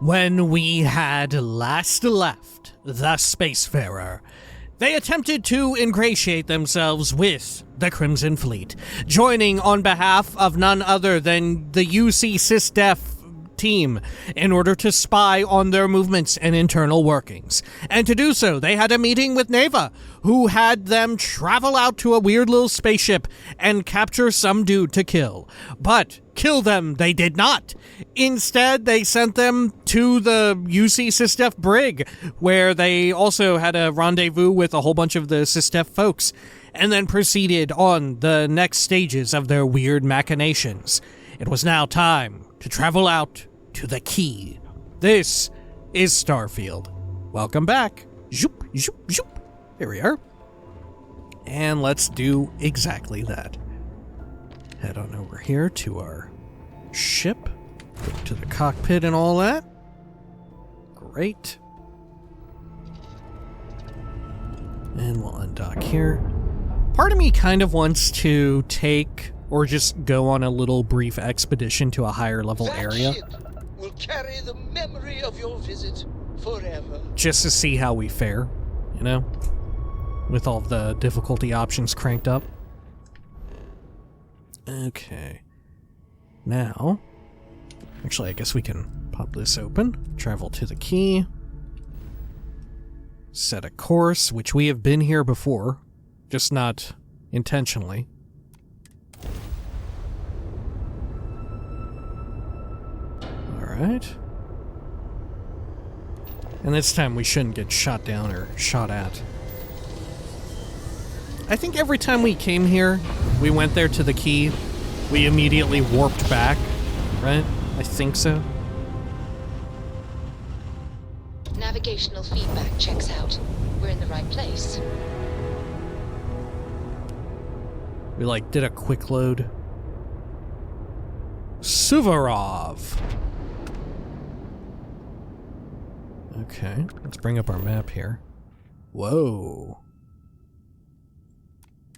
When we had last left the Spacefarer, they attempted to ingratiate themselves with the Crimson Fleet, joining on behalf of none other than the UC SysDef team in order to spy on their movements and internal workings. And to do so, they had a meeting with Naeva, who had them travel out to a weird little spaceship and capture some dude to kill. But kill them they did not. Instead, they sent them to the UC SysDef brig, where they also had a rendezvous with a whole bunch of the SysDef folks, and then proceeded on the next stages of their weird machinations. It was now time to travel out to the key. This is Starfield. Welcome back. Zoop, zoop, zoop. Here we are. And let's do exactly that. Head on over here to our ship. Go to the cockpit and all that. Great. And we'll undock here. Part of me kind of wants to take or just go on a little brief expedition to a higher level area. Ship will carry the memory of your visit forever. Just to see how we fare, you know? With all the difficulty options cranked up. Okay. Now, actually, I guess we can pop this open. Travel to the key. Set a course, which we have been here before, just not intentionally. Alright. And this time we shouldn't get shot down or shot at. I think every time we came here, we went there to the key, we immediately warped back, right? I think so. Navigational feedback checks out. We're in the right place. We did a quick load. Suvorov. Okay, let's bring up our map here. Whoa.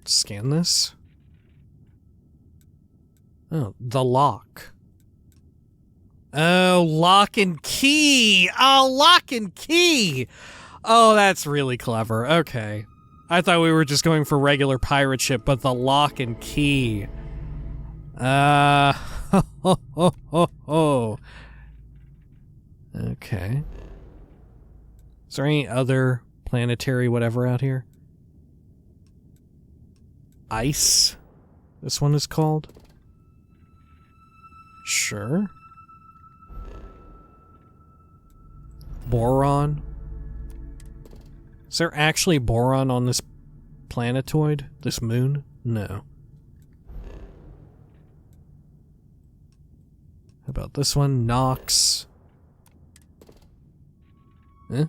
Scan this. Oh, the lock. Oh, lock and key. Oh, lock and key. Oh, that's really clever. Okay. I thought we were just going for regular pirate ship, but the lock and key. Ho, ho, ho, ho. Okay. Is there any other planetary whatever out here? Ice? This one is called? Sure. Boron? Is there actually boron on this planetoid? This moon? No. How about this one? Nox? Eh?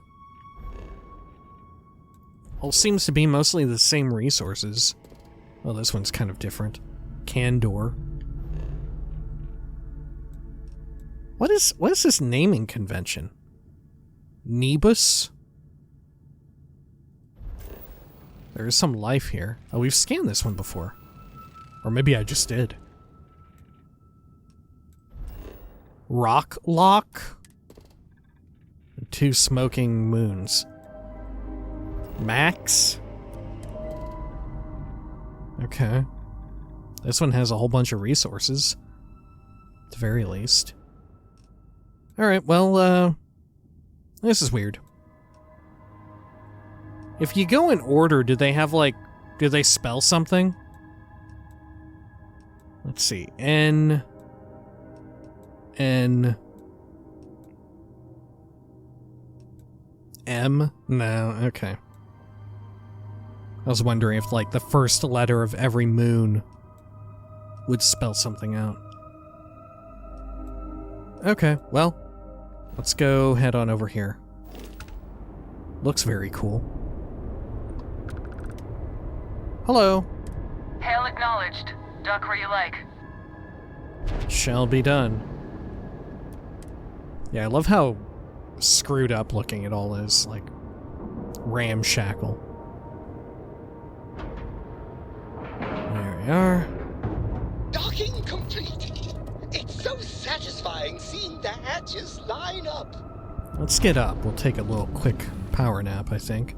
All seems to be mostly the same resources. Oh, this one's kind of different. Candor. What is this naming convention? Nebus? There is some life here. Oh, we've scanned this one before. Or maybe I just did. Rock Lock? 2 smoking moons. Max? Okay. This one has a whole bunch of resources. At the very least. Alright, well, this is weird. If you go in order, do they have, do they spell something? Let's see. N. M? No, okay. I was wondering if, the first letter of every moon would spell something out. Okay, well, let's go head on over here. Looks very cool. Hello. Hail acknowledged. Dock where you like. Shall be done. Yeah, I love how screwed up looking it all is, ramshackle. There we are. Docking complete. It's so satisfying seeing the hatches line up. Let's get up. We'll take a little quick power nap, I think.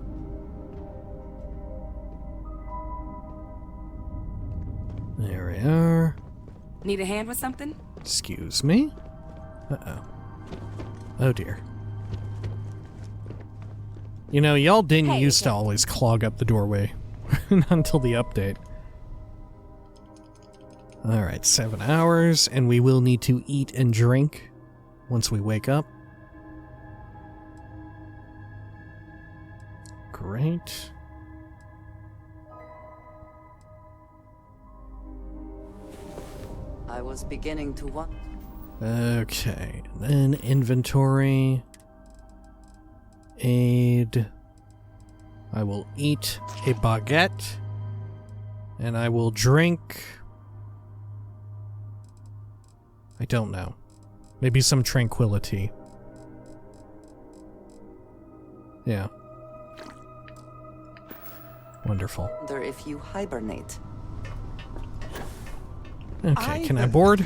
There we are. Need a hand with something? Excuse me? Uh-oh. Oh dear. You know, y'all didn't used to always clog up the doorway. Not until the update. Alright, 7 hours, and we will need to eat and drink once we wake up. Great. I was beginning to want. Okay, then inventory. Aid. I will eat a baguette. And I will drink. I don't know. Maybe some tranquility. Yeah. Wonderful. Wonder if you hibernate. Okay, can I board?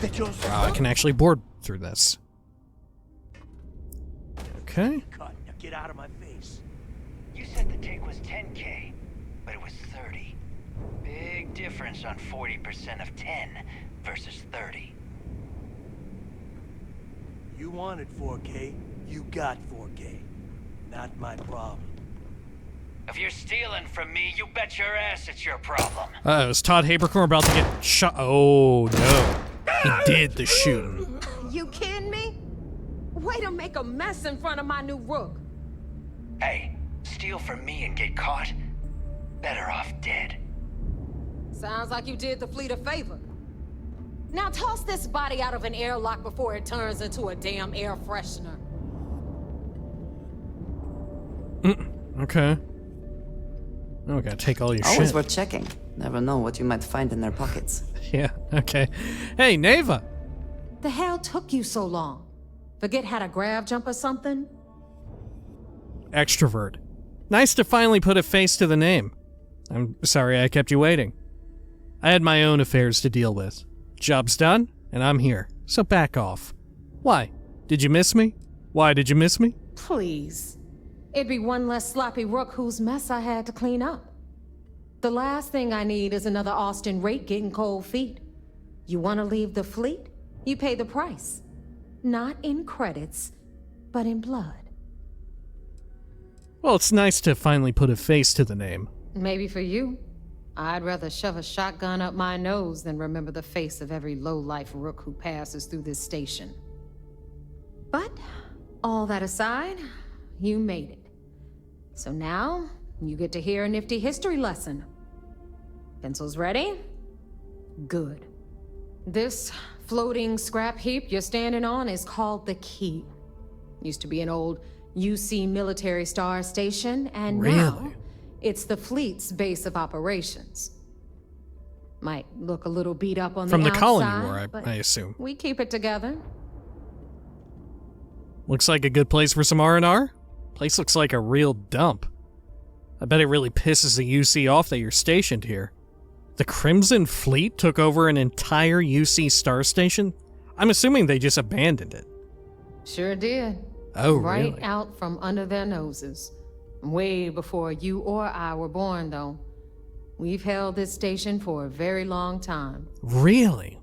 Wow, I can actually board through this. Okay. Cut. Now get out of my face. You said the take was 10K, but it was 30. Big difference on 40% of 10 versus 30. You wanted 4K, you got 4K. Not my problem. If you're stealing from me, you bet your ass it's your problem. Is Todd Habercorn about to get shot? Oh, no. He did the shooting. You kidding me? Way to make a mess in front of my new rook. Hey, steal from me and get caught? Better off dead. Sounds like you did the fleet a favor. Now toss this body out of an airlock before it turns into a damn air freshener. Okay. Oh, we gotta take all your Always shit. worth checking. Never know what you might find in their pockets. Yeah, okay. Hey, Naeva! The hell took you so long? Forget how to grab jump or something? Extrovert. Nice to finally put a face to the name. I'm sorry I kept you waiting. I had my own affairs to deal with. Job's done, and I'm here, so back off. Why? Did you miss me? Why did you miss me? Please. It'd be one less sloppy rook whose mess I had to clean up. The last thing I need is another Austin rake getting cold feet. You want to leave the fleet? You pay the price. Not in credits, but in blood. Well, it's nice to finally put a face to the name. Maybe for you. I'd rather shove a shotgun up my nose than remember the face of every low-life rook who passes through this station. But, all that aside, you made it. So now, you get to hear a nifty history lesson. Pencils ready? Good. This floating scrap heap you're standing on is called the Key. Used to be an old UC military star station, and now it's the fleet's base of operations. Might look a little beat up on From the the outside, colony war, but I assume. we keep it together. Looks like a good place for some R&R. Place looks like a real dump. I bet it really pisses the UC off that you're stationed here. The Crimson Fleet took over an entire UC star station? I'm assuming they just abandoned it. Sure did. Oh, right really? out from under their noses. Way before you or I were born, though. We've held this station for a very long time. Really?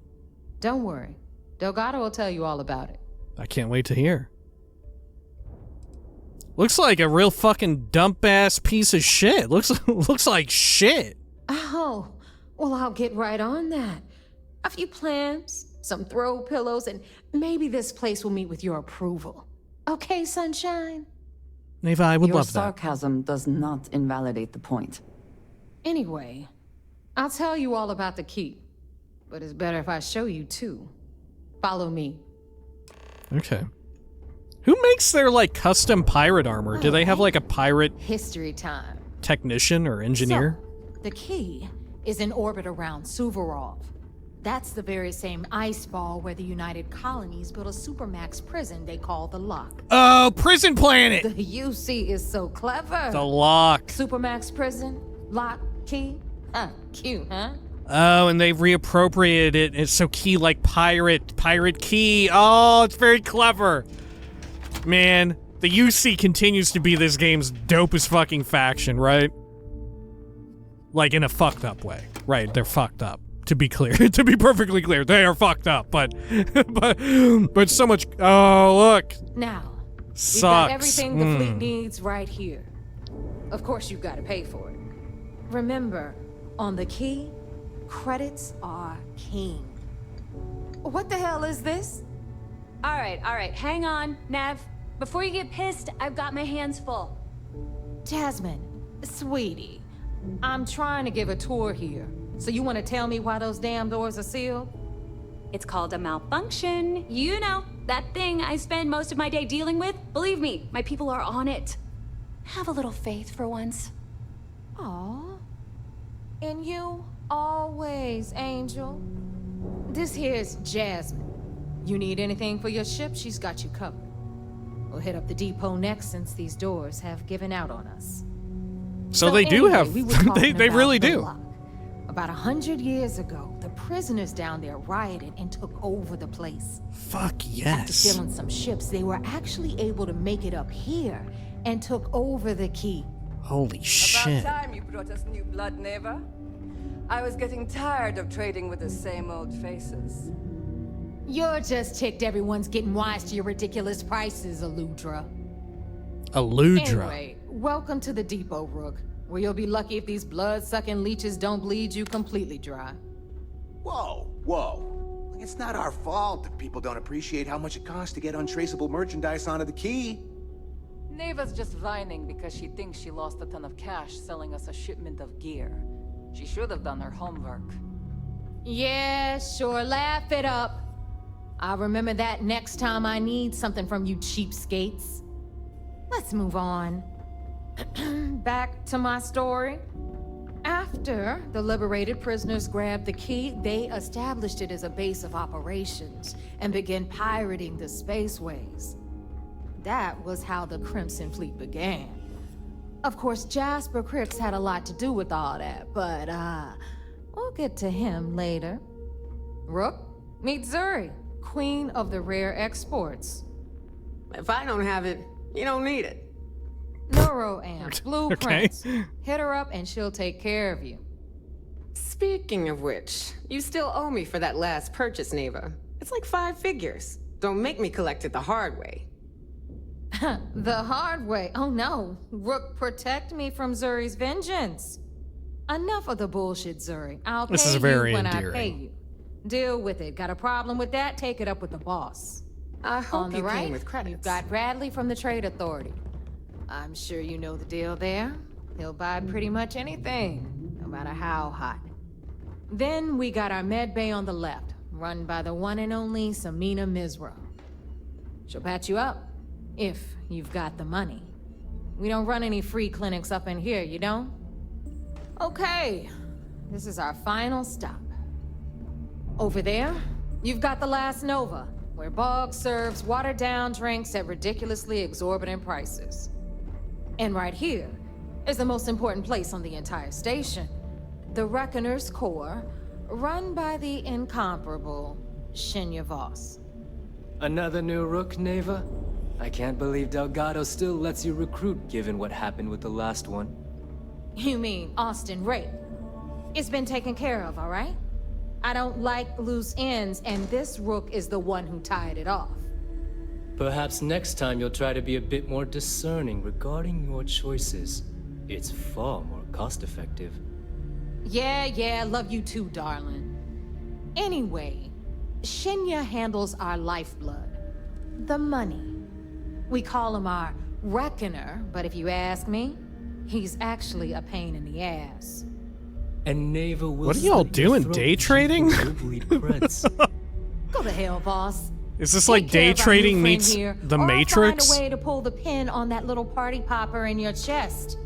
Don't worry. Delgado will tell you all about it. I can't wait to hear. Looks like a real fucking dump-ass piece of shit. Looks like shit. Oh, well, I'll get right on that. A few plans, some throw pillows, and maybe this place will meet with your approval. Okay, sunshine? Naeva, I would Your love that. sarcasm does not invalidate the point. Anyway, I'll tell you all about the Key. But it's better if I show you, too. Follow me. Okay. Who makes their, like, custom pirate armor? Do they have, like, a pirate History time. technician or engineer? So, the Key is in orbit around Suvorov. That's the very same ice ball where the United Colonies built a supermax prison they call the Lock. Oh, Prison Planet! The UC is so clever. The Lock. Supermax prison, Lock, Key. Cute, huh? Oh, and they've reappropriated it. It's so key like pirate key. Oh, it's very clever. Man, the UC continues to be this game's dopest fucking faction, right? Like, in a fucked up way. Right, they're fucked up. To be clear, to be perfectly clear, they are fucked up, but so much, oh, look. Now, Sucks. you've got everything the fleet needs right here. Of course, you've got to pay for it. Remember, on the key, credits are king. What the hell is this? All right, hang on, Nev. Before you get pissed, I've got my hands full. Jasmine, sweetie, I'm trying to give a tour here. So you want to tell me why those damn doors are sealed? It's called a malfunction. You know, that thing I spend most of my day dealing with. Believe me, my people are on it. Have a little faith for once. Aw. And you always, Angel. This here's Jasmine. You need anything for your ship, she's got you covered. We'll hit up the depot next since these doors have given out on us. So they do anyway, have, we were talking they about really the do. lock. About 100 years ago, the prisoners down there rioted and took over the place. Fuck After yes. stealing some ships, they were actually able to make it up here and took over the key. Holy shit. About time you brought us new blood, Naeva. I was getting tired of trading with the same old faces. You're just ticked everyone's getting wise to your ridiculous prices, Aludra. Aludra. Anyway, welcome to the depot, Rook, where you'll be lucky if these blood-sucking leeches don't bleed you completely dry. Whoa. It's not our fault that people don't appreciate how much it costs to get untraceable merchandise onto the key. Naeva's just whining because she thinks she lost a ton of cash selling us a shipment of gear. She should have done her homework. Yeah, sure, laugh it up. I'll remember that next time I need something from you cheapskates. Let's move on. Back to my story. After the liberated prisoners grabbed the key, they established it as a base of operations and began pirating the spaceways. That was how the Crimson Fleet began. Of course, Jasper Cripps had a lot to do with all that, but we'll get to him later. Rook, meet Zuri, Queen of the Rare Exports. If I don't have it, you don't need it. Neuroamp, blueprints. Hit her up and she'll take care of you. Speaking of which, you still owe me for that last purchase, Naeva. It's like 5 figures. Don't make me collect it the hard way. The hard way? Oh no. Rook, protect me from Zuri's vengeance. Enough of the bullshit, Zuri. I'll This pay is you very when endearing. I pay you. Deal with it. Got a problem with that? Take it up with the boss. I hope On the you right, came with credits. you've got Bradley from the Trade Authority. I'm sure you know the deal there. He'll buy pretty much anything, no matter how hot. Then we got our med bay on the left, run by the one and only Samina Mizra. She'll patch you up, if you've got the money. We don't run any free clinics up in here, you don't? Okay, this is our final stop. Over there, you've got the last Nova, where Bog serves watered-down drinks at ridiculously exorbitant prices. And right here is the most important place on the entire station, the Reckoner's Core, run by the incomparable Shinya Voss. Another new Rook, Naeva? I can't believe Delgado still lets you recruit given what happened with the last one. You mean Austin Rape? It's been taken care of, all right? I don't like loose ends, and this Rook is the one who tied it off. Perhaps next time you'll try to be a bit more discerning regarding your choices. It's far more cost-effective. Yeah, love you too, darling. Anyway, Shinya handles our lifeblood, the money. We call him our Reckoner, but if you ask me, he's actually a pain in the ass. And Naeva will What are y'all slit your doing, throat day if you trading? don't bleed creds. Go to hell, boss. Is this Take like care day of our trading new friend meets here, The or Matrix? Find a way to pull the pin on that little party popper in your chest.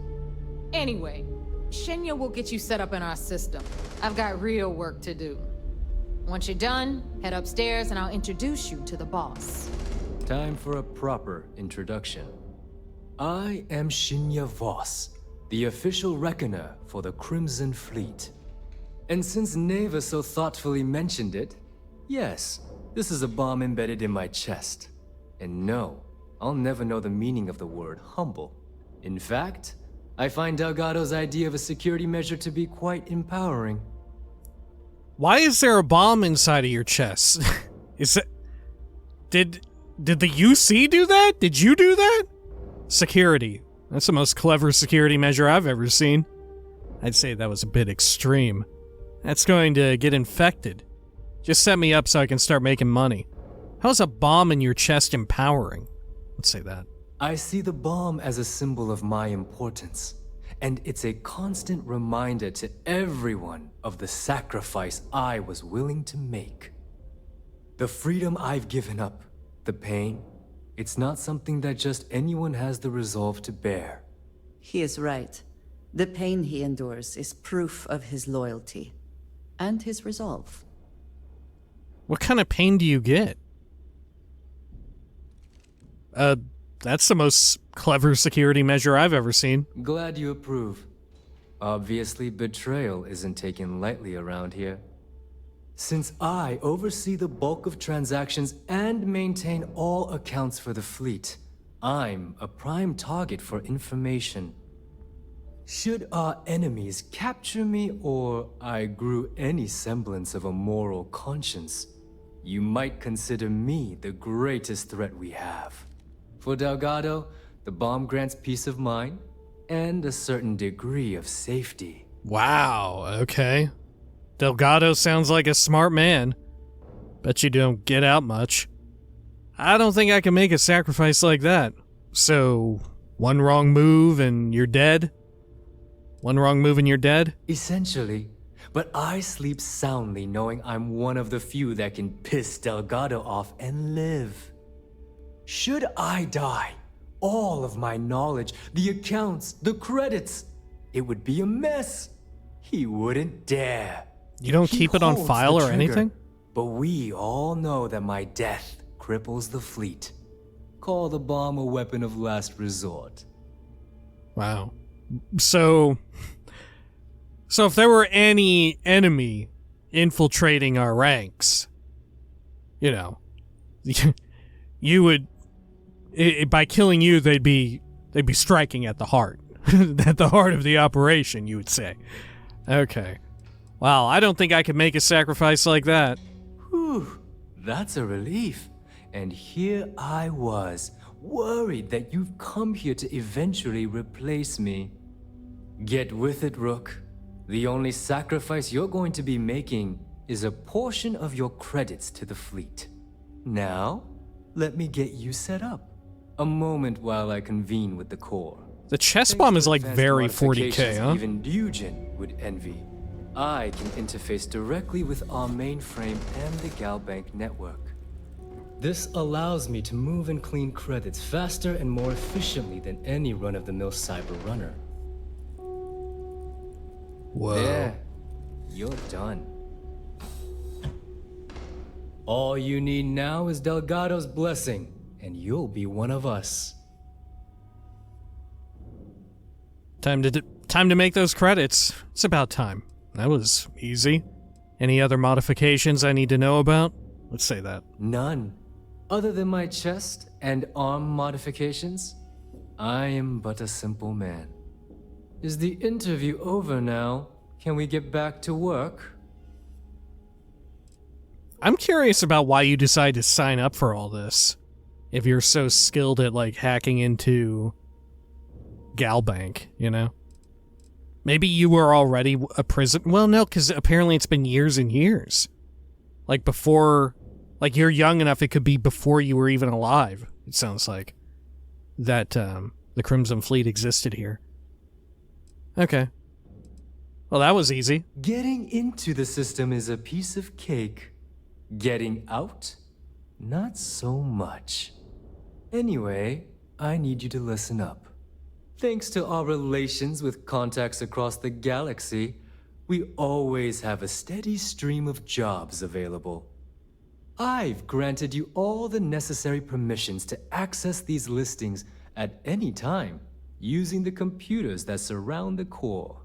Anyway, Shinya will get you set up in our system. I've got real work to do. Once you're done, head upstairs and I'll introduce you to the boss. Time for a proper introduction. I am Shinya Voss, the official reckoner for the Crimson Fleet. And since Naeva so thoughtfully mentioned it, yes, this is a bomb embedded in my chest. And no, I'll never know the meaning of the word humble. In fact, I find Delgado's idea of a security measure to be quite empowering. Why is there a bomb inside of your chest? Is it... Did the UC do that? Did you do that? Security. That's the most clever security measure I've ever seen. I'd say that was a bit extreme. That's going to get infected. Just set me up so I can start making money. How's a bomb in your chest empowering? Let's say that. I see the bomb as a symbol of my importance, and it's a constant reminder to everyone of the sacrifice I was willing to make. The freedom I've given up, the pain, it's not something that just anyone has the resolve to bear. He is right. The pain he endures is proof of his loyalty and his resolve. What kind of pain do you get? That's the most clever security measure I've ever seen. Glad you approve. Obviously, betrayal isn't taken lightly around here. Since I oversee the bulk of transactions and maintain all accounts for the fleet, I'm a prime target for information. Should our enemies capture me or I grew any semblance of a moral conscience, you might consider me the greatest threat we have. For Delgado, the bomb grants peace of mind and a certain degree of safety. Wow, okay. Delgado sounds like a smart man. Bet you don't get out much. I don't think I can make a sacrifice like that. So, one wrong move and you're dead? One wrong move and you're dead? Essentially. But I sleep soundly knowing I'm one of the few that can piss Delgado off and live. Should I die, all of my knowledge, the accounts, the credits, it would be a mess. He wouldn't dare. You don't keep it on file or anything? But we all know that my death cripples the fleet. Call the bomb a weapon of last resort. Wow. So if there were any enemy infiltrating our ranks, you know, you would, by killing you, they'd be striking at the heart, at the heart of the operation, you would say. Okay. Wow, I don't think I could make a sacrifice like that. Whew, that's a relief. And here I was, worried that you've come here to eventually replace me. Get with it, Rook. The only sacrifice you're going to be making is a portion of your credits to the fleet. Now, let me get you set up. A moment while I convene with the Corps. The chest bomb is like very 40k, huh? Even Dugin would envy. I can interface directly with our mainframe and the Galbank network. This allows me to move and clean credits faster and more efficiently than any run-of-the-mill cyber runner. Whoa. There, you're done. All you need now is Delgado's blessing, and you'll be one of us. Time to make those credits. It's about time. That was easy. Any other modifications I need to know about? Let's say that. None. Other than my chest and arm modifications, I am but a simple man. Is the interview over now? Can we get back to work? I'm curious about why you decide to sign up for all this. If you're so skilled at, like, hacking into Galbank, you know? Maybe you were already a prison... Well, no, because apparently it's been years and years. Like, before... Like, you're young enough, it could be before you were even alive, it sounds like. That, the Crimson Fleet existed here. Okay. Well, that was easy. Getting into the system is a piece of cake. Getting out? Not so much. Anyway, I need you to listen up. Thanks to our relations with contacts across the galaxy, we always have a steady stream of jobs available. I've granted you all the necessary permissions to access these listings at any time, using the computers that surround the core.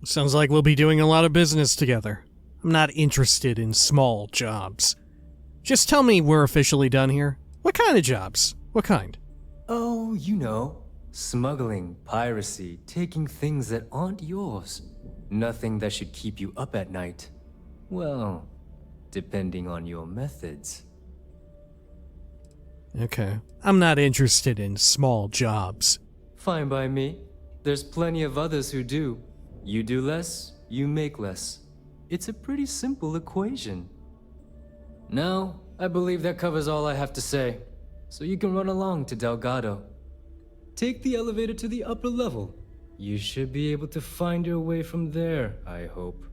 Sounds like we'll be doing a lot of business together. I'm not interested in small jobs. Just tell me we're officially done here. What kind of jobs? What kind? Oh, you know, smuggling, piracy, taking things that aren't yours. Nothing that should keep you up at night. Well, depending on your methods. Okay. I'm not interested in small jobs. Fine by me. There's plenty of others who do. You do less, you make less. It's a pretty simple equation. Now, I believe that covers all I have to say. So you can run along to Delgado. Take the elevator to the upper level. You should be able to find your way from there, I hope.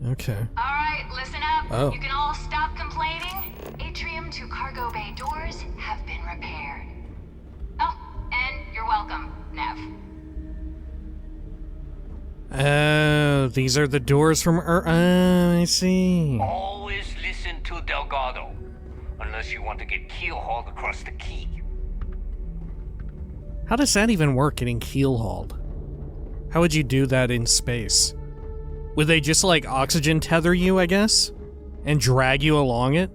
Okay. Alright, listen up. Oh. You can all stop complaining. Atrium to cargo bay doors have been repaired. Oh, and you're welcome, Nev. Oh, these are the doors from I see. Always listen to Delgado, unless you want to get keel-hauled across the key. How does that even work, getting keel-hauled? How would you do that in space? Would they just, like, oxygen tether you, I guess? And drag you along it?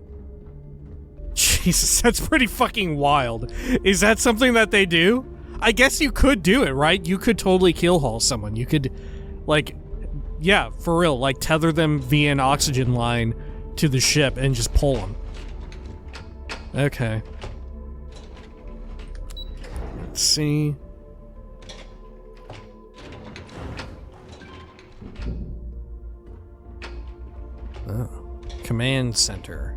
Jesus, that's pretty fucking wild. Is that something that they do? I guess you could do it, right? You could totally keel-haul someone. You could, like, yeah, for real, like, tether them via an oxygen line to the ship and just pull them. Okay. Let's see. Oh. Command center.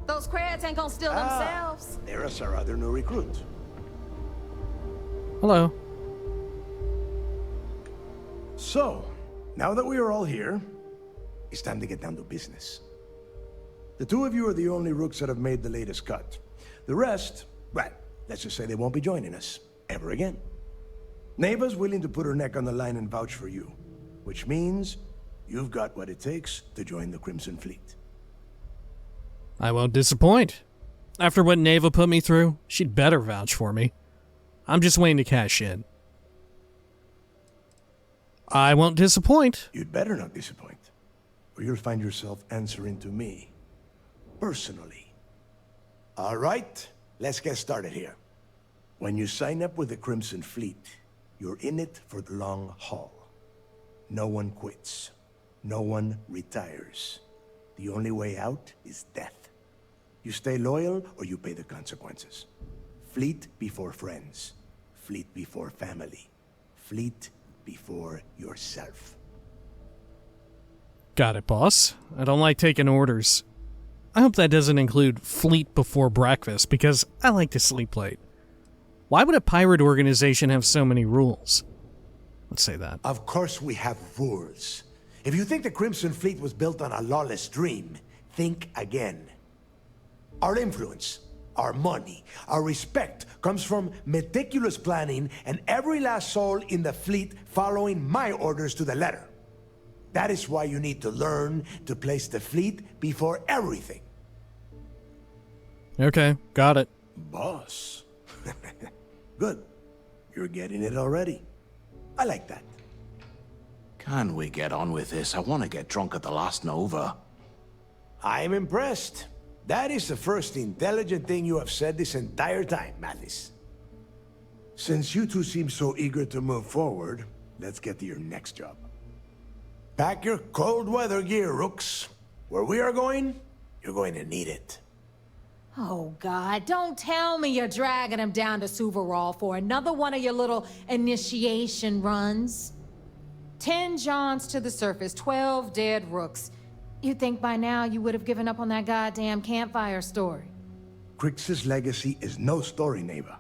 Those crabs ain't gonna steal themselves. There's our other new recruit. Hello. So, now that we are all here, it's time to get down to business. The two of you are the only rooks that have made the latest cut. The rest, well, let's just say they won't be joining us ever again. Naeva's willing to put her neck on the line and vouch for you, which means you've got what it takes to join the Crimson Fleet. I won't disappoint. After what Naeva put me through, she'd better vouch for me. I'm just waiting to cash in. I won't disappoint. You'd better not disappoint, or you'll find yourself answering to me, personally. All right, let's get started here. When you sign up with the Crimson Fleet, you're in it for the long haul. No one quits. No one retires. The only way out is death. You stay loyal or you pay the consequences. Fleet before friends. Fleet before family. Fleet before yourself. Got it, boss. I don't like taking orders. I hope that doesn't include fleet before breakfast, because I like to sleep late. Why would a pirate organization have so many rules? Let's say that. Of course we have rules. If you think the Crimson Fleet was built on a lawless dream, think again. Our influence, our money, our respect comes from meticulous planning and every last soul in the fleet following my orders to the letter. That is why you need to learn to place the fleet before everything. Okay, got it. Boss. Good. You're getting it already. I like that. Can we get on with this? I want to get drunk at the last Nova. I'm impressed. That is the first intelligent thing you have said this entire time, Mathis. Since you two seem so eager to move forward, let's get to your next job. Pack your cold weather gear, Rooks. Where we are going, you're going to need it. Oh, God, don't tell me you're dragging him down to Suvarol for another one of your little initiation runs. 10 Johns to the surface, 12 dead Rooks. You'd think by now you would have given up on that goddamn campfire story. Crix's legacy is no story, Naeva.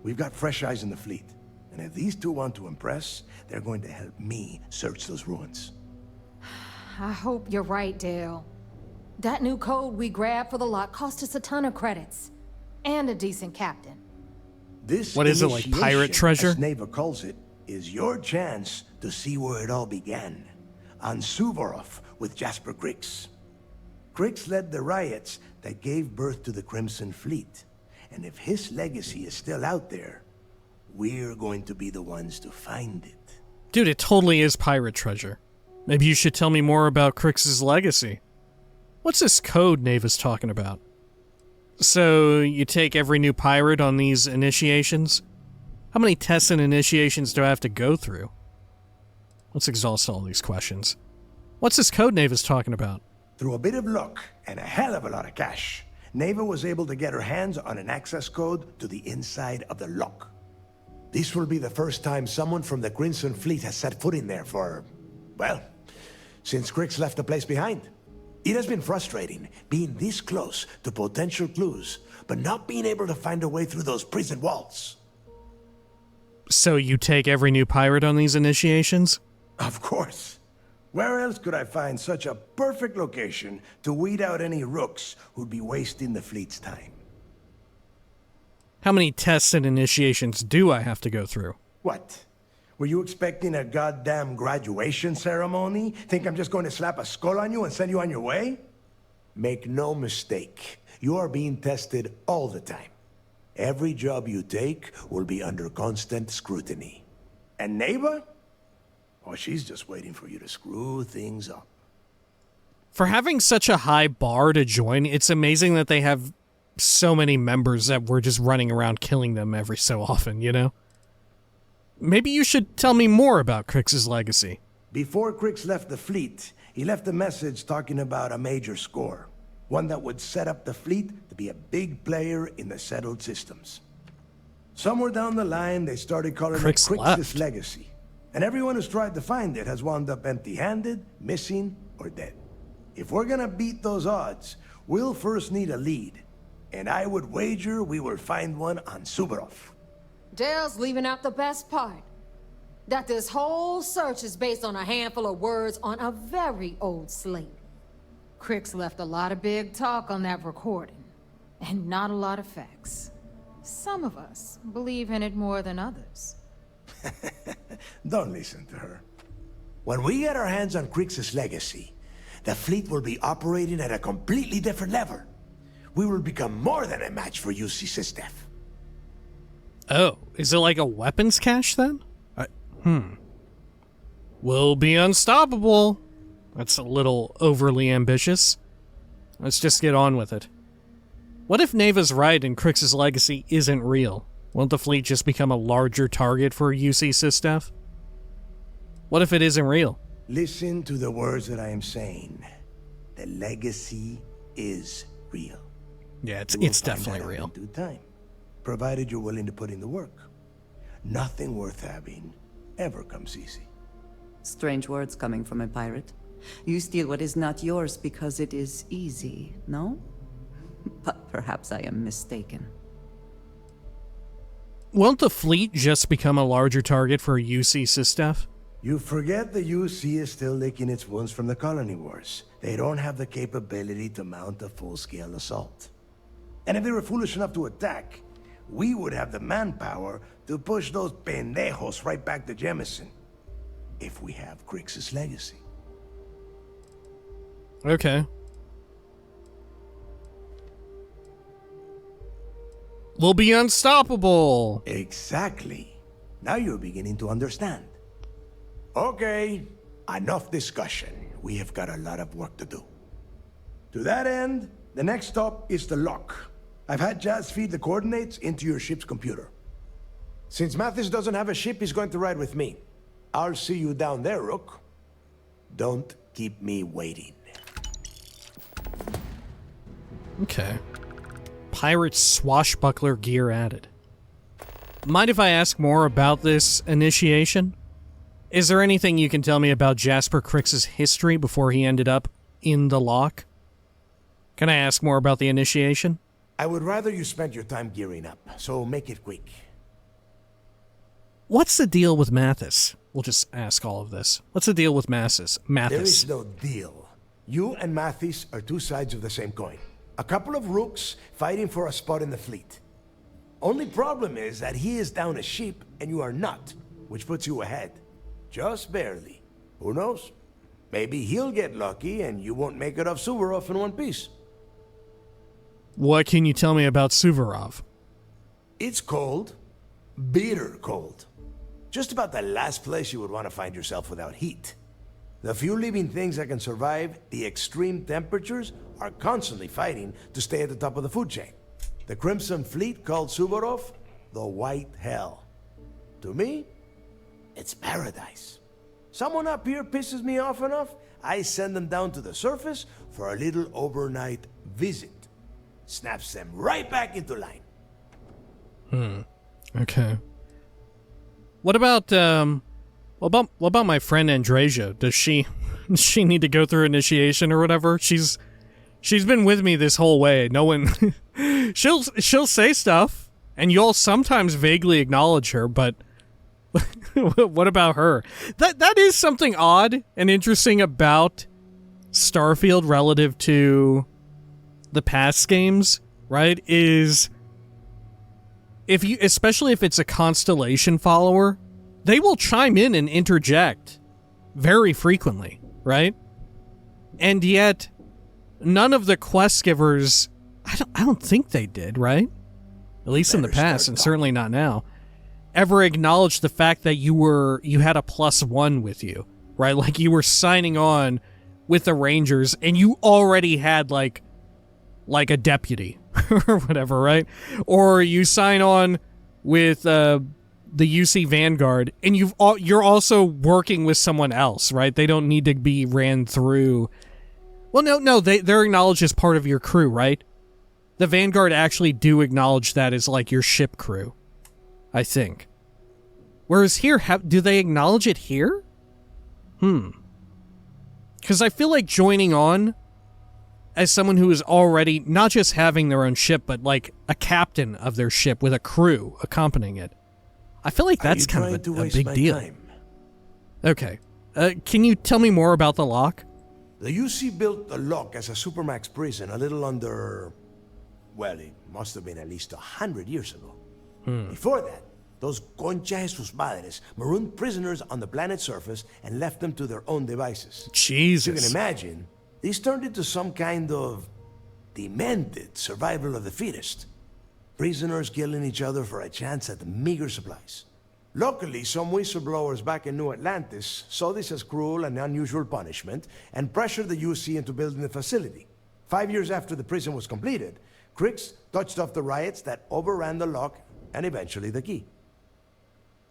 We've got fresh eyes in the fleet. And if these two want to impress, they're going to help me search those ruins. I hope you're right, Dale. That new code we grabbed for the lot cost us a ton of credits. And a decent captain. This what is it, like pirate treasure? As Naeva calls it, is your chance to see where it all began. On Suvorov with Jasper Crix. Crix led the riots that gave birth to the Crimson Fleet. And if his legacy is still out there, we're going to be the ones to find it. Dude, it totally is pirate treasure. Maybe you should tell me more about Crix's legacy. What's this code Naeva's talking about? So, you take every new pirate on these initiations? How many tests and initiations do I have to go through? Let's exhaust all these questions. What's this code Naeva's talking about? Through a bit of luck and a hell of a lot of cash, Naeva was able to get her hands on an access code to the inside of the lock. This will be the first time someone from the Crimson Fleet has set foot in there for, well, since Crix left the place behind. It has been frustrating being this close to potential clues, but not being able to find a way through those prison walls. So you take every new pirate on these initiations? Of course. Where else could I find such a perfect location to weed out any rooks who'd be wasting the fleet's time? How many tests and initiations do I have to go through? What? Were you expecting a goddamn graduation ceremony? Think I'm just going to slap a skull on you and send you on your way? Make no mistake, you are being tested all the time. Every job you take will be under constant scrutiny. And Naeva? Oh, she's just waiting for you to screw things up. For having such a high bar to join, it's amazing that they have so many members that we're just running around killing them every so often, you know? Maybe you should tell me more about Crix's legacy. Before Crix left the fleet, he left a message talking about a major score. One that would set up the fleet to be a big player in the settled systems. Somewhere down the line, they started calling it Crix's legacy. And everyone who's tried to find it has wound up empty-handed, missing, or dead. If we're gonna beat those odds, we'll first need a lead. And I would wager we will find one on Suvorov. Dale's leaving out the best part. That this whole search is based on a handful of words on a very old slate. Crix left a lot of big talk on that recording, and not a lot of facts. Some of us believe in it more than others. Don't listen to her. When we get our hands on Crix's legacy, the fleet will be operating at a completely different level. We will become more than a match for UC Systef. Oh, is it like a weapons cache then? We'll be unstoppable. That's a little overly ambitious. Let's just get on with it. What if Naeva's right and Crix's legacy isn't real? Won't the fleet just become a larger target for UC Systef? What if it isn't real? Listen to the words that I am saying. The legacy is real. Yeah, it's definitely real. In due time, provided you're willing to put in the work. Nothing worth having ever comes easy. Strange words coming from a pirate. You steal what is not yours because it is easy, no? But perhaps I am mistaken. Won't the fleet just become a larger target for UC Systef? You forget the UC is still licking its wounds from the colony wars. They don't have the capability to mount a full-scale assault. And if they were foolish enough to attack, we would have the manpower to push those pendejos right back to Jemison. If we have Crix's legacy. Okay. We'll be unstoppable. Exactly. Now you're beginning to understand. Okay, enough discussion. We have got a lot of work to do. To that end, the next stop is the lock. I've had Jazz feed the coordinates into your ship's computer. Since Mathis doesn't have a ship, he's going to ride with me. I'll see you down there, Rook. Don't keep me waiting. Okay. Pirate swashbuckler gear added. Mind if I ask more about this initiation? Is there anything you can tell me about Jasper Crix's history before he ended up in the lock? Can I ask more about the initiation? I would rather you spent your time gearing up, so make it quick. What's the deal with Mathis? We'll just ask all of this. What's the deal with Mathis? There is no deal. You and Mathis are two sides of the same coin. A couple of rooks fighting for a spot in the fleet. Only problem is that he is down a ship and you are not, which puts you ahead. Just barely. Who knows? Maybe he'll get lucky and you won't make it off Suvorov in one piece. What can you tell me about Suvorov? It's cold. Bitter cold. Just about the last place you would want to find yourself without heat. The few living things that can survive the extreme temperatures are constantly fighting to stay at the top of the food chain. The Crimson Fleet called Suvorov the White Hell. To me, it's paradise. Someone up here pisses me off enough, I send them down to the surface for a little overnight visit. Snaps them right back into line. Okay. What about my friend Andreja? Does she need to go through initiation or whatever? She's been with me this whole way. No one she'll say stuff and you'll sometimes vaguely acknowledge her, but what about her? That is something odd and interesting about Starfield relative to the past games, right? Is especially if it's a Constellation follower, they will chime in and interject very frequently, right? And yet none of the quest givers, I don't think they did, right? At least in the past, and certainly not now, ever acknowledged the fact that you had a +1 with you, right? Like you were signing on with the Rangers and you already had like a deputy or whatever, right? Or you sign on with the UC Vanguard and you're also working with someone else, right? They don't need to be ran through. Well, no, they're acknowledged as part of your crew, right? The Vanguard actually do acknowledge that as like your ship crew, I think. Whereas here, do they acknowledge it here? Because I feel like joining on as someone who is already not just having their own ship, but like a captain of their ship with a crew accompanying it. I feel like that's kind of a big deal. Okay. Can you tell me more about the lock? The UC built the lock as a supermax prison a little under... well, it must have been at least 100 years ago. Before that, those concha de sus madres marooned prisoners on the planet's surface and left them to their own devices. Jesus. You can imagine, these turned into some kind of demented survival of the fittest. Prisoners killing each other for a chance at meager supplies. Luckily, some whistleblowers back in New Atlantis saw this as cruel and unusual punishment and pressured the UC into building the facility. 5 years after the prison was completed, Crix touched off the riots that overran the lock and eventually the key.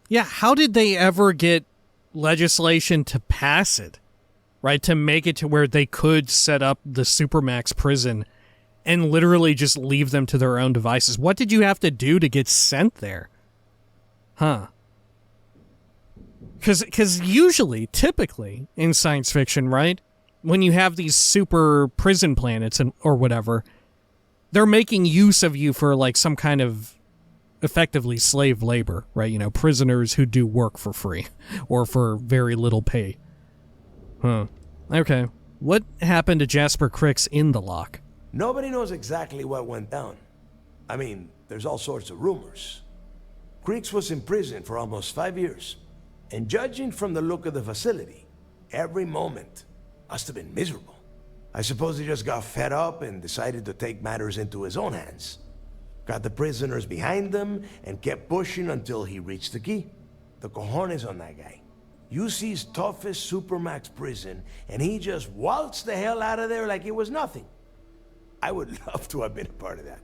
Yeah, how did they ever get legislation to pass it, right? To make it to where they could set up the Supermax prison and literally just leave them to their own devices? What did you have to do to get sent there? Because usually, typically, in science fiction, right, when you have these super prison planets or whatever, they're making use of you for like some kind of effectively slave labor, right? You know, prisoners who do work for free or for very little pay. Okay. What happened to Jasper Crix in the lock? Nobody knows exactly what went down. I mean, there's all sorts of rumors. Crix was in prison for almost 5 years, and judging from the look of the facility, every moment must have been miserable. I suppose he just got fed up and decided to take matters into his own hands. Got the prisoners behind them and kept pushing until he reached the key. The cojones on that guy. UC's toughest Supermax prison, and he just waltzed the hell out of there like it was nothing. I would love to have been a part of that.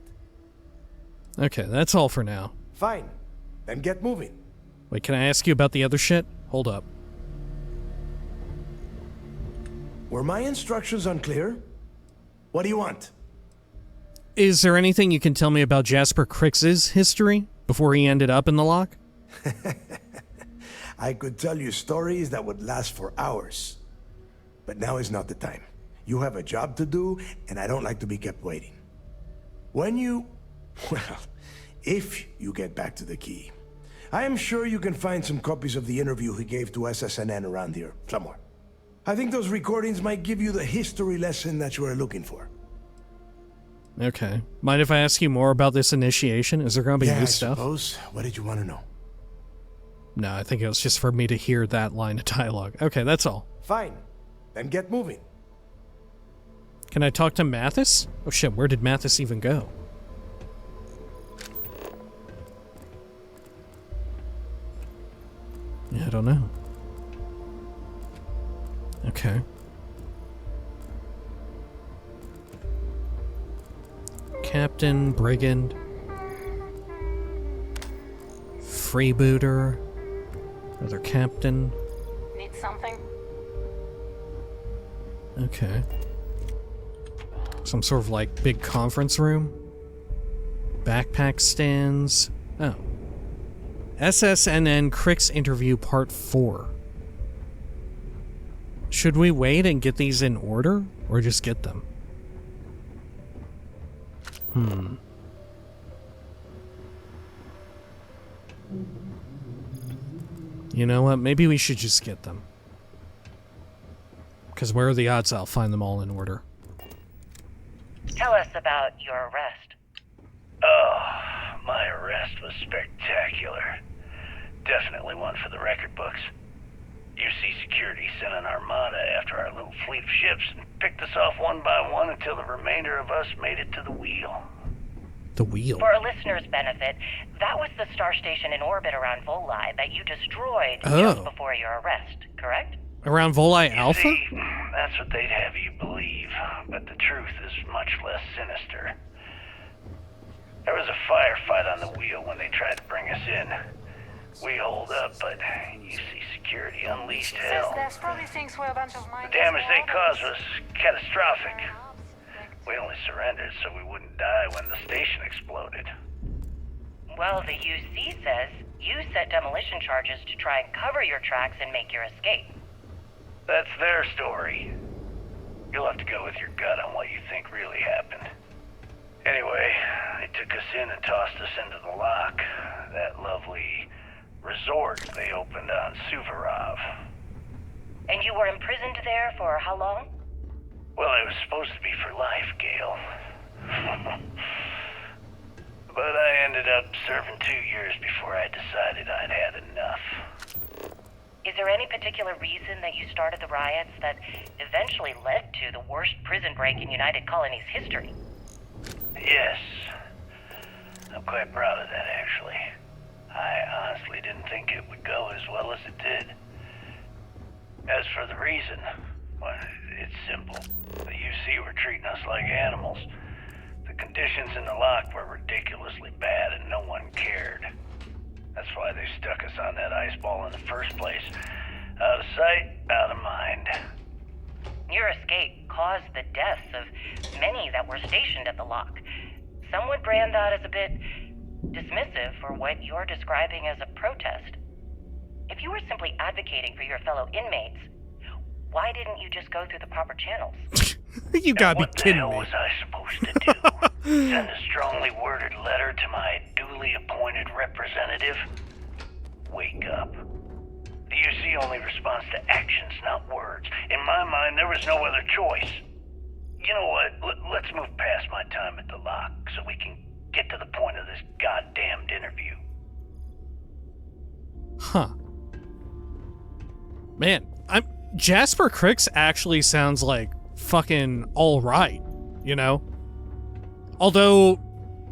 Okay, that's all for now. Fine. Then get moving. Wait, can I ask you about the other shit? Hold up. Were my instructions unclear? What do you want? Is there anything you can tell me about Jasper Crix's history before he ended up in the lock? I could tell you stories that would last for hours. But now is not the time. You have a job to do, and I don't like to be kept waiting. If you get back to the key, I am sure you can find some copies of the interview he gave to SSNN around here, somewhere. I think those recordings might give you the history lesson that you are looking for. Okay. Mind if I ask you more about this initiation? Is there going to be new stuff? I suppose. What did you want to know? No, I think it was just for me to hear that line of dialogue. Okay, that's all. Fine. Then get moving. Can I talk to Mathis? Oh shit, where did Mathis even go? Yeah, I don't know. Okay. Captain, Brigand, Freebooter, another Captain. Need something? Okay. Some sort of like big conference room. Backpack stands. Oh. SSNN Crick's interview part 4. Should we wait and get these in order, or just get them? You know what? Maybe we should just get them. Because where are the odds I'll find them all in order? Tell us about your arrest. Oh, my arrest was spectacular. Definitely one for the record books. UC Security sent an armada after our little fleet of ships and picked us off one by one until the remainder of us made it to the wheel. The wheel? For a listener's benefit, that was the star station in orbit around Voli that you destroyed just before your arrest, correct? Around Voli Alpha? See, that's what they'd have you believe, but the truth is much less sinister. There was a firefight on the wheel when they tried to bring us in. We holed up, but UC Security unleashed hell. There's probably things where a bunch of The damage they caused was catastrophic. We only surrendered so we wouldn't die when the station exploded. Well, the UC says you set demolition charges to try and cover your tracks and make your escape. That's their story. You'll have to go with your gut on what you think really happened. Anyway, they took us in and tossed us into the lock. That lovely resort they opened on Suvorov. And you were imprisoned there for how long? Well, it was supposed to be for life, Gale. But I ended up serving 2 years before I decided I'd had enough. Is there any particular reason that you started the riots that eventually led to the worst prison break in United Colonies history? Yes. I'm quite proud of that, actually. I honestly didn't think it would go as well as it did. As for the reason, well, it's simple. The UC were treating us like animals. The conditions in the lock were ridiculously bad and no one cared. That's why they stuck us on that ice ball in the first place. Out of sight, out of mind. Your escape caused the deaths of many that were stationed at the lock. Some would brand that as a bit dismissive for what you're describing as a protest. If you were simply advocating for your fellow inmates, why didn't you just go through the proper channels? You gotta be kidding me. What the hell was I supposed to do? Send a strongly worded letter to my duly appointed representative? Wake up. The UC only responds to actions, not words. In my mind, there was no other choice. You know what? Let's move past my time at the lock so we can get to the point of this goddamned interview. Huh. Man, Jasper Cricks actually sounds like fucking alright, you know? Although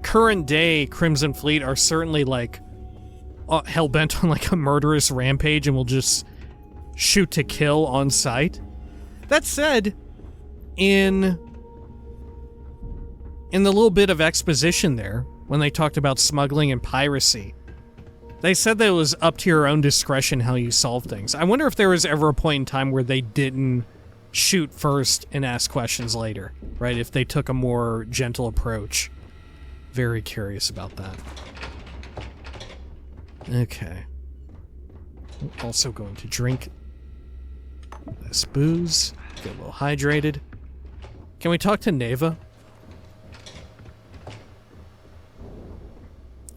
current day Crimson Fleet are certainly like hell-bent on like a murderous rampage and will just shoot to kill on sight. That said, in the little bit of exposition there, when they talked about smuggling and piracy, they said that it was up to your own discretion how you solve things. I wonder if there was ever a point in time where they didn't shoot first and ask questions later, right? If they took a more gentle approach. Very curious about that. Okay. I'm also going to drink this booze, get a little hydrated. Can we talk to Naeva?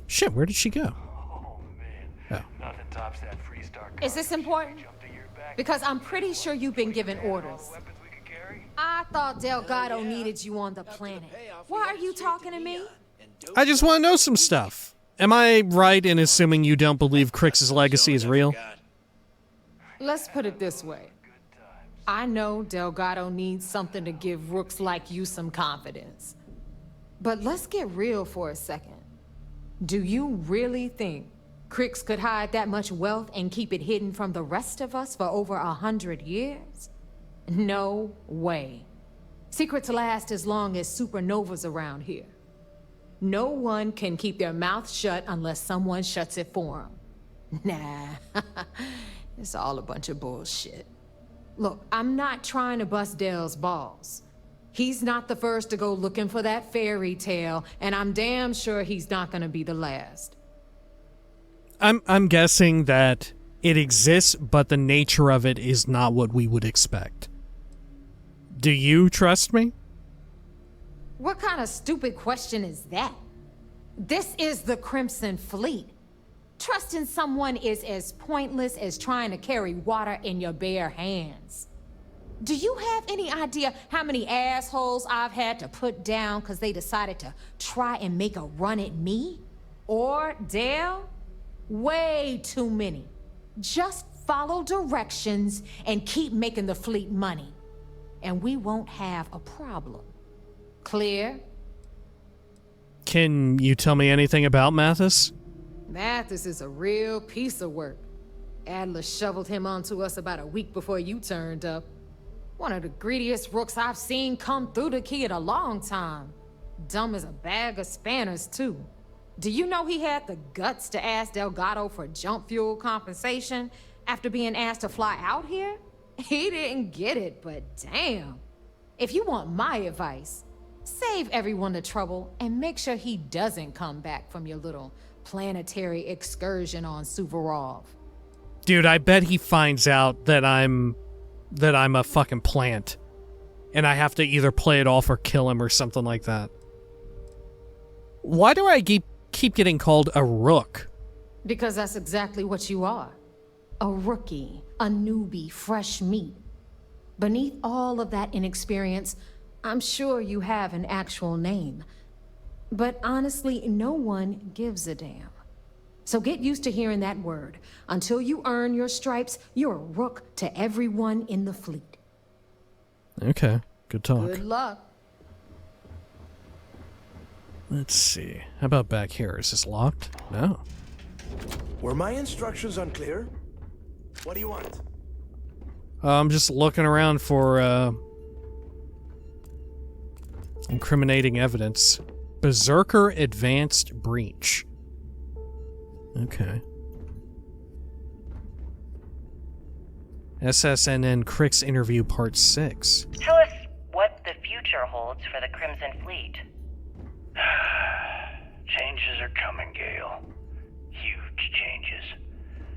Shit, where did she go? Is this important? Because I'm pretty sure you've been given orders. I thought Delgado needed you on the planet. Why are you talking to me? I just want to know some stuff. Am I right in assuming you don't believe Crix's legacy is real? Let's put it this way. I know Delgado needs something to give rooks like you some confidence. But let's get real for a second. Do you really think Crix could hide that much wealth and keep it hidden from the rest of us for over 100 years? No way. Secrets last as long as supernovas around here. No one can keep their mouth shut unless someone shuts it for them. Nah, it's all a bunch of bullshit. Look, I'm not trying to bust Dale's balls. He's not the first to go looking for that fairy tale, and I'm damn sure he's not gonna be the last. I'm guessing that it exists, but the nature of it is not what we would expect. Do you trust me? What kind of stupid question is that? This is the Crimson Fleet. Trusting someone is as pointless as trying to carry water in your bare hands. Do you have any idea how many assholes I've had to put down because they decided to try and make a run at me? Or Dale? Way too many. Just follow directions and keep making the fleet money. And we won't have a problem. Clear? Can you tell me anything about Mathis? Mathis is a real piece of work. Adler shoveled him onto us about a week before you turned up. One of the greediest rooks I've seen come through the key in a long time. Dumb as a bag of spanners, too. Do you know he had the guts to ask Delgado for jump fuel compensation after being asked to fly out here? He didn't get it, but damn. If you want my advice, save everyone the trouble and make sure he doesn't come back from your little planetary excursion on Suvorov. Dude, I bet he finds out that I'm a fucking plant. And I have to either play it off or kill him or something like that. Why do I keep getting called a rook? Because that's exactly what you are. A rookie, a newbie, fresh meat. Beneath all of that inexperience, I'm sure you have an actual name. But honestly, no one gives a damn. So get used to hearing that word. Until you earn your stripes, you're a rook to everyone in the fleet. Okay, good talk. Good luck. Let's see. How about back here? Is this locked? No. Were my instructions unclear? What do you want? I'm just looking around for incriminating evidence. Berserker Advanced Breach. Okay. SSNN Crick's interview part 6. Tell us what the future holds for the Crimson Fleet. Changes are coming, Gale. Huge changes.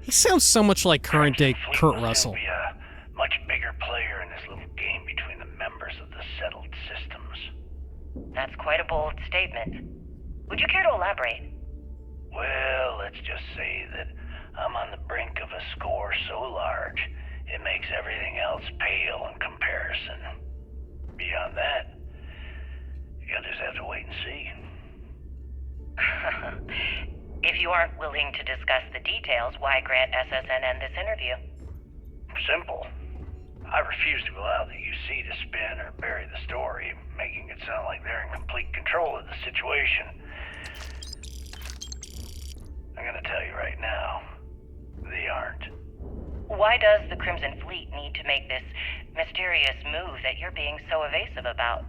He sounds so much like current day Kurt Russell. Be a much bigger player in this little game between the members of the settled systems. That's quite a bold statement. Would you care to elaborate? Well, let's just say that I'm on the brink of a score so large, it makes everything else pale in comparison. Beyond that, you'll just have to wait and see. If you aren't willing to discuss the details, why grant SSNN this interview? Simple. I refuse to allow the UC to spin or bury the story, making it sound like they're in complete control of the situation. I'm gonna tell you right now, they aren't. Why does the Crimson Fleet need to make this mysterious move that you're being so evasive about?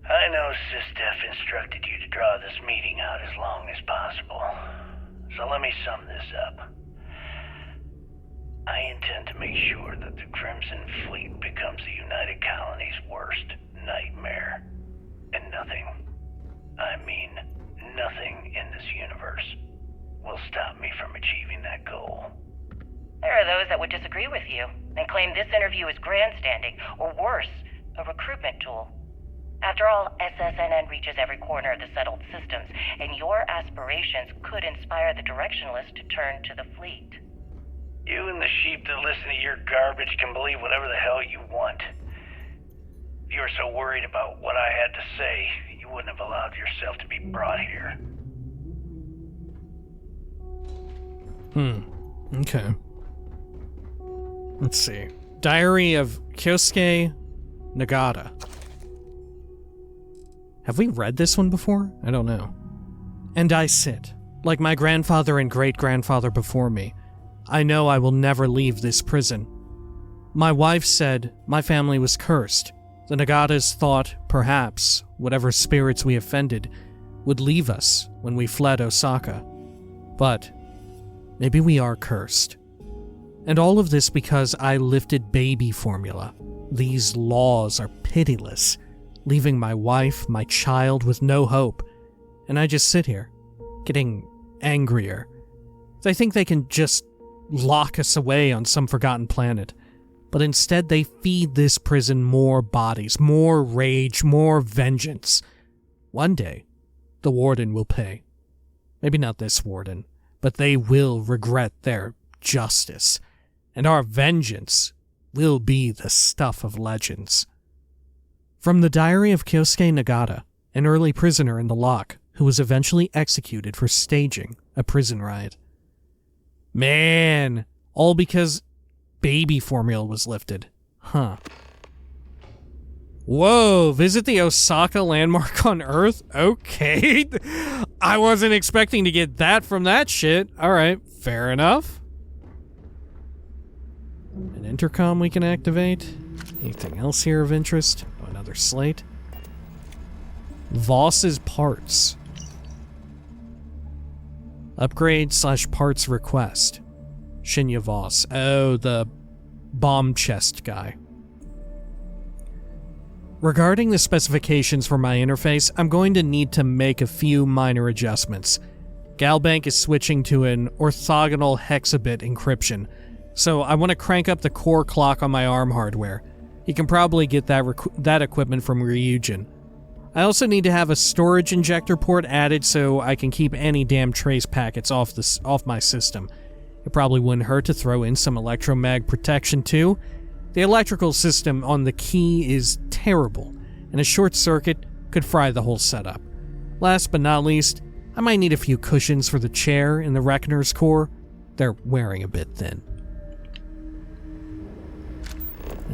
I know SysDef instructed you to draw this meeting out as long as possible. So let me sum this up. I intend to make sure that the Crimson Fleet becomes the United Colony's worst nightmare. And nothing, I mean nothing in this universe, will stop me from achieving that goal. There are those that would disagree with you and claim this interview is grandstanding, or worse, a recruitment tool. After all, SSNN reaches every corner of the settled systems, and your aspirations could inspire the directionless to turn to the fleet. You and the sheep that listen to your garbage can believe whatever the hell you want. If you were so worried about what I had to say, you wouldn't have allowed yourself to be brought here. Okay. Let's see. Diary of Kyosuke Nagata. Have we read this one before? I don't know. And I sit, like my grandfather and great-grandfather before me. I know I will never leave this prison. My wife said my family was cursed. The Nagatas thought, perhaps, whatever spirits we offended would leave us when we fled Osaka. But maybe we are cursed. And all of this because I lifted baby formula. These laws are pitiless, leaving my wife, my child with no hope. And I just sit here, getting angrier. They think they can just lock us away on some forgotten planet. But instead they feed this prison more bodies, more rage, more vengeance. One day, the warden will pay. Maybe not this warden, but they will regret their justice. And our vengeance will be the stuff of legends. From the diary of Kyosuke Nagata, an early prisoner in the lock who was eventually executed for staging a prison riot. Man, all because baby formula was lifted. Huh. Whoa, visit the Osaka landmark on Earth? Okay. I wasn't expecting to get that from that shit. Alright, fair enough. An intercom we can activate. Anything else here of interest? Oh, another slate. Voss's parts. Upgrade/parts request. Shinya Voss. Oh, the bomb chest guy. Regarding the specifications for my interface, I'm going to need to make a few minor adjustments. Galbank is switching to an orthogonal hexabit encryption, so I want to crank up the core clock on my ARM hardware. You can probably get that equipment from Ryujin. I also need to have a storage injector port added so I can keep any damn trace packets off my system. It probably wouldn't hurt to throw in some electromag protection too. The electrical system on the key is terrible, and a short circuit could fry the whole setup. Last but not least, I might need a few cushions for the chair in the Reckoner's core. They're wearing a bit thin.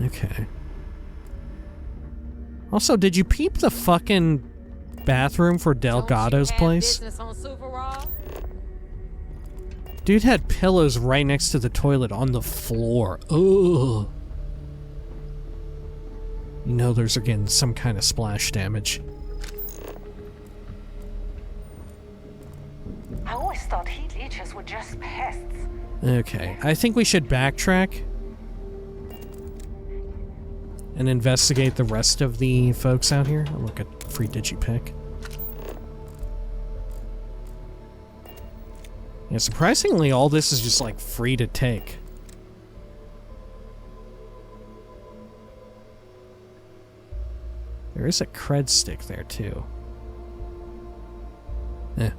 Okay. Also, did you peep the fucking bathroom for Delgado's place? Dude had pillows right next to the toilet on the floor. Ugh. You know there's again some kind of splash damage. I always thought heat leeches were just pests. Okay, I think we should backtrack and investigate the rest of the folks out here. I'll look at free digipick. Yeah, surprisingly, all this is just like free to take. There is a cred stick there too. Eh.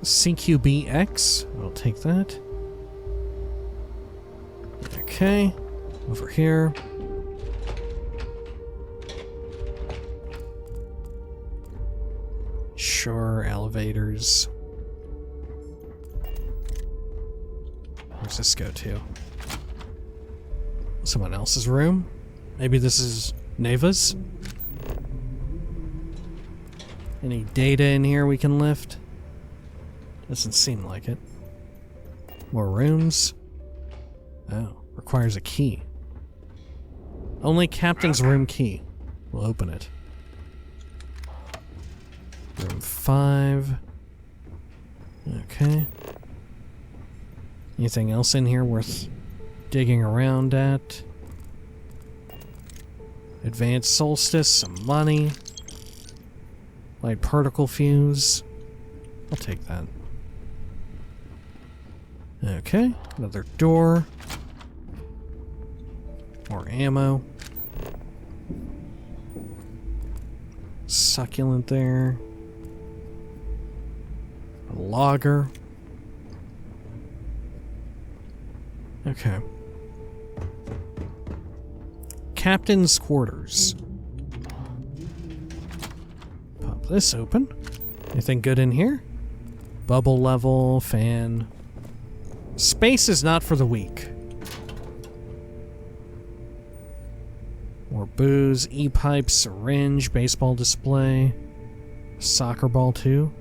CQBX, I'll take that. Okay, over here. Sure, elevators. Where's this go to? Someone else's room? Maybe this is Naeva's? Any data in here we can lift? Doesn't seem like it. More rooms? Oh, requires a key. Only Captain's room key will open it. Room 5. Okay. Anything else in here worth digging around at? Advanced Solstice, some money. Light particle fuse. I'll take that. Okay, another door. More ammo. Succulent there. A logger. Okay. Captain's quarters. Pop this open. Anything good in here? Bubble level, fan. Space is not for the weak. More booze, e-pipe, syringe, baseball display, soccer ball too.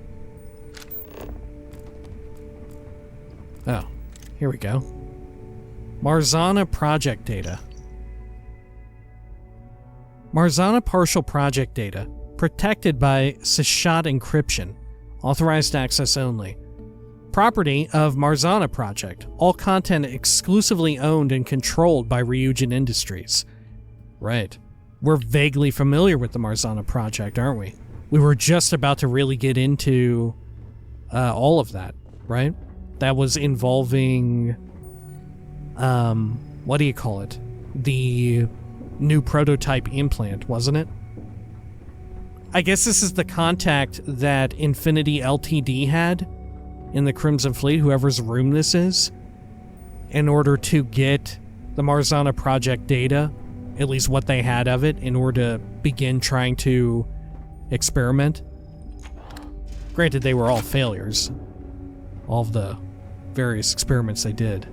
Oh, here we go. Marzana project data. Marzana partial project data. Protected by Seshat encryption. Authorized access only. Property of Marzana Project. All content exclusively owned and controlled by Ryujin Industries. Right. We're vaguely familiar with the Marzana Project, aren't we? We were just about to really get into all of that, right? That was involving, what do you call it? The new prototype implant, wasn't it? I guess this is the contact that Infinity Ltd had in the Crimson Fleet, whoever's room this is, in order to get the Marzana Project data, at least what they had of it, in order to begin trying to experiment. Granted, they were all failures. All of the various experiments they did.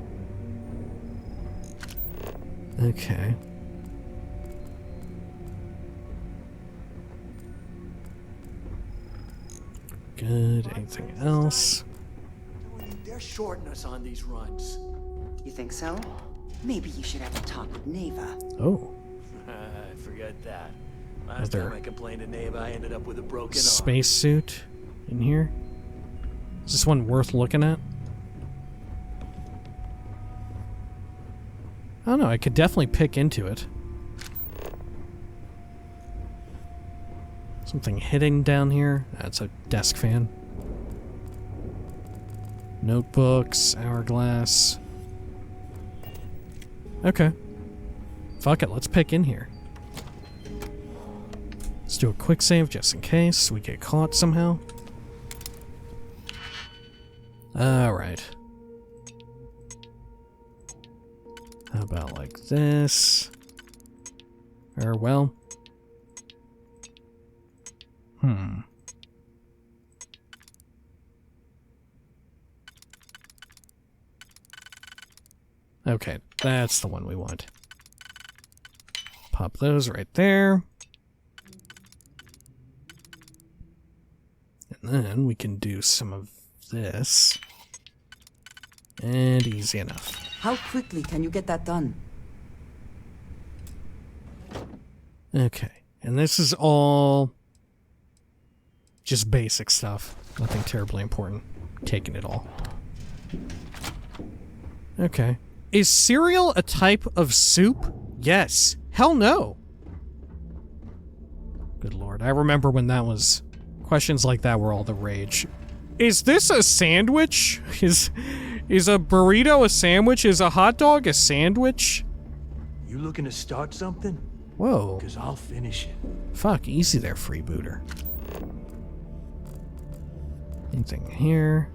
Okay. Good. Anything else? They're shorting us on these runs. You think so? Maybe you should have a talk with Naeva. Oh. Forget that. Last time I complained to Naeva, I ended up with a broken arm. Spacesuit in here? Is this one worth looking at? I don't know, I could definitely pick into it. Something hidden down here? That's a desk fan. Notebooks, hourglass. Okay. Fuck it, let's pick in here. Let's do a quick save just in case we get caught somehow. Alright. How about like this? Or, well... Okay, that's the one we want. Pop those right there. And then we can do some of this. And easy enough. How quickly can you get that done? Okay, and this is all just basic stuff. Nothing terribly important. Taking it all. Okay. Is cereal a type of soup? Yes. Hell no. Good lord. I remember when that was... Questions like that were all the rage. Is this a sandwich? Is a burrito a sandwich? Is a hot dog a sandwich? You looking to start something? Whoa. Because I'll finish it. Fuck, easy there, freebooter. Anything here?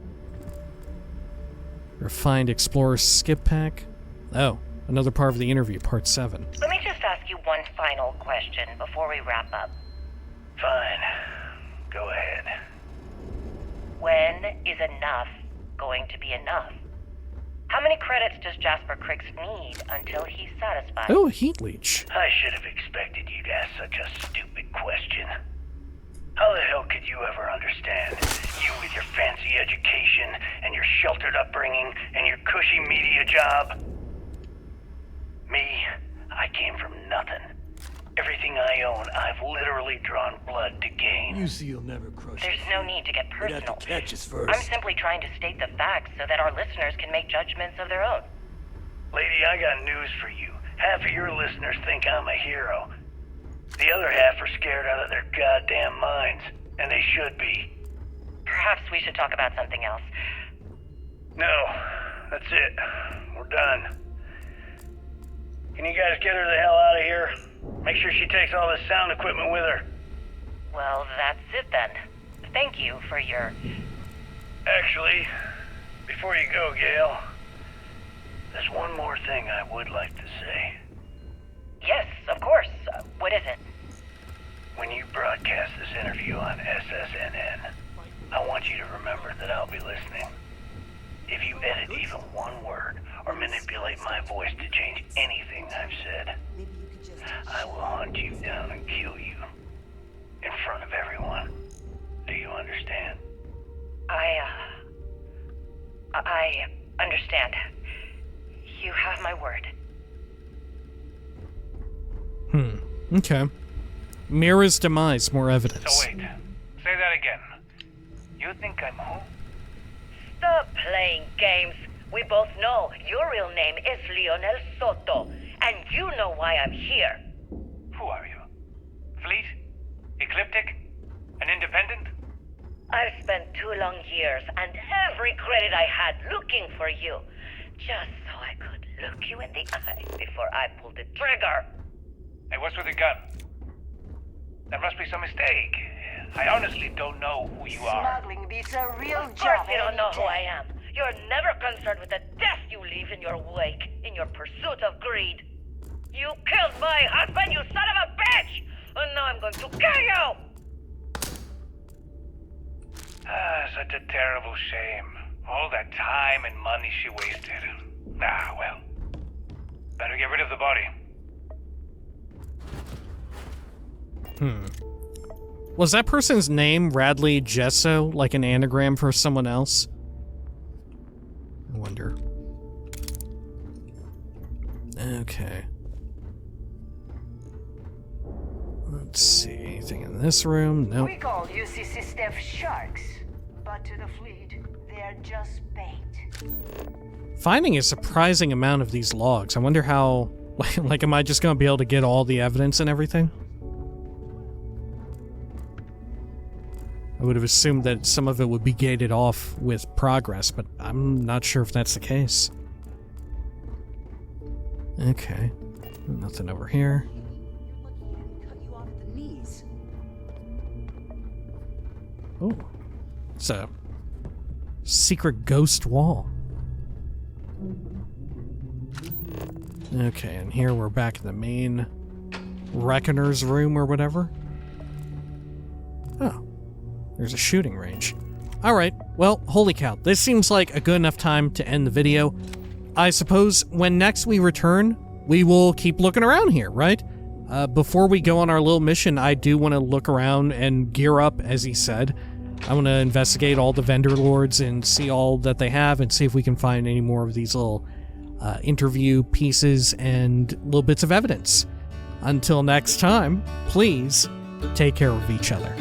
Refined Explorer skip pack. Oh, another part of the interview, part 7. Let me just ask you one final question before we wrap up. Fine. Go ahead. When is enough going to be enough? How many credits does Jasper Criggs need until he's satisfied? Oh, heat leech. I should have expected you to ask such a stupid question. How the hell could you ever understand? You with your fancy education and your sheltered upbringing and your cushy media job. Me, I came from nothing. Everything I own, I've literally drawn blood to gain. You see you'll never crush There's no need to get personal. You'd have to catch us first. I'm simply trying to state the facts so that our listeners can make judgments of their own. Lady, I got news for you. Half of your listeners think I'm a hero. The other half are scared out of their goddamn minds, and they should be. Perhaps we should talk about something else. No, that's it. We're done. Can you guys get her the hell out of here? Make sure she takes all this sound equipment with her. Well, that's it then. Thank you for your... Actually, before you go, Gail, there's one more thing I would like to say. Yes, of course. What is it? When you broadcast this interview on SSNN, I want you to remember that I'll be listening. If you edit even one word or manipulate my voice to change anything I've said, I will hunt you down and kill you. In front of everyone. Do you understand? Understand. You have my word. Okay. Mira's demise, more evidence. So wait, say that again. You think I'm who? Stop playing games. We both know your real name is Leonel Soto, and you know why I'm here. Who are you? Fleet? Ecliptic? An independent? I've spent 2 long years and every credit I had looking for you, just so I could look you in the eye before I pulled the trigger. Hey, what's with the gun? There must be some mistake. I honestly don't know who you are. Smuggling beats a real Of job. course you don't know who I am. You're never concerned with the death you leave in your wake, in your pursuit of greed. You killed my husband, you son of a bitch! And now I'm going to kill you! Such a terrible shame. All that time and money she wasted. Ah, well. Better get rid of the body. Was that person's name Radley Gesso, like an anagram for someone else? I wonder. Okay. Let's see, anything in this room? Nope. We call UCC staff sharks, but to the fleet, they're just bait. Finding a surprising amount of these logs. I wonder how, like, am I just gonna be able to get all the evidence and everything? I would have assumed that some of it would be gated off with progress, but I'm not sure if that's the case. Okay. Nothing over here. Oh. It's a secret ghost wall. Okay, and here we're back in the main Reckoner's room or whatever. Oh. There's a shooting range. Alright, well, holy cow. This seems like a good enough time to end the video. I suppose when next we return, we will keep looking around here, right? Before we go on our little mission, I do want to look around and gear up, as he said. I want to investigate all the vendor lords and see all that they have and see if we can find any more of these little interview pieces and little bits of evidence. Until next time, please take care of each other.